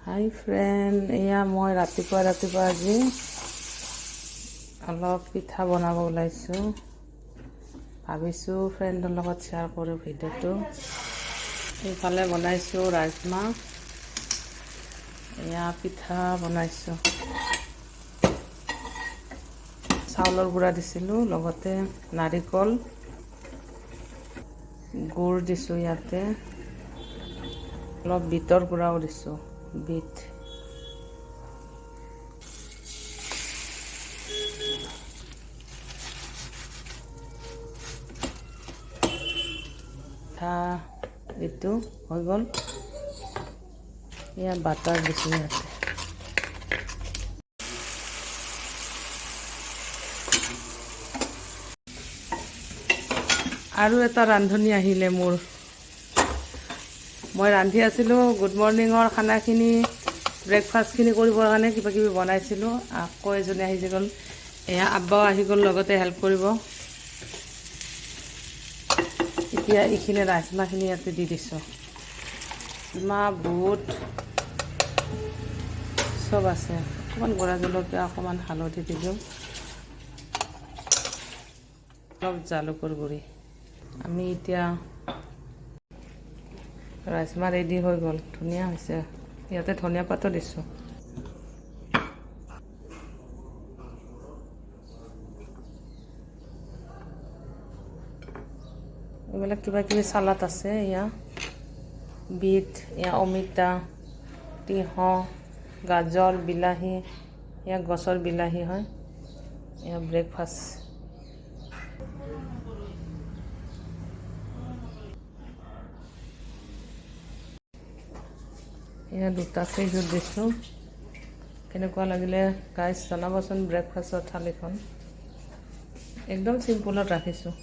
হাই friend, এয়া মই ৰাতিপুৱা আজি অলপ পিঠা বনাব ওলাইছোঁ। ভাবিছোঁ ফ্ৰেণ্ডৰ লগত শ্বেয়াৰ কৰোঁ ভিডিঅ'টো। এইফালে বনাইছোঁ ৰাজমাহ, এয়া পিঠা বনাইছোঁ। চাউলৰ গুড়া দিছিলোঁ, লগতে নাৰিকল, গুড় দিছোঁ, ইয়াতে অলপ বিটৰ গুড়াও দিছোঁ, বিট। পিঠা এইটো হৈ গ'ল। এয়া বাটাৰ দিছোঁ ইয়াতে। আৰু এটা ৰান্ধনি আহিলে মোৰ। মই ৰান্ধি আছিলোঁ গুড মৰ্ণিঙৰ খানাখিনি, ব্ৰেকফাষ্টখিনি কৰিবৰ কাৰণে কিবাকিবি বনাইছিলোঁ। আকৌ এজনী আহি গ'ল, এয়া আব্বাও আহি গ'ল লগতে হেল্প কৰিব। এতিয়া এইখিনি ৰাজমাহখিনি ইয়াতে দি দিছোঁ। ৰাজমাহ, বুট চব আছে। অকণমান গুড়া জলকীয়া, অকণমান হালধি দি দিওঁ, অলপ জালুকৰ গুড়ি। আমি এতিয়া ৰাজমাহ ৰেডি হৈ গ'ল, ধুনীয়া হৈছে। ইয়াতে ধনিয়া পাতো দিছোঁ। এইবিলাক কিবাকিবি চালাড আছে। এয়া বিট, এয়া অমিতা, তিয়ঁহ, গাজৰ, বিলাহী, এয়া গছৰ বিলাহী হয়। এয়া ব্ৰেকফাষ্ট। এয়া দুটা খেজুৰ দিছোঁ। কেনেকুৱা লাগিলে গাইজ জনাবচোন ব্ৰেকফাষ্টৰ থালিখন। একদম চিম্পুলত ৰাখিছোঁ।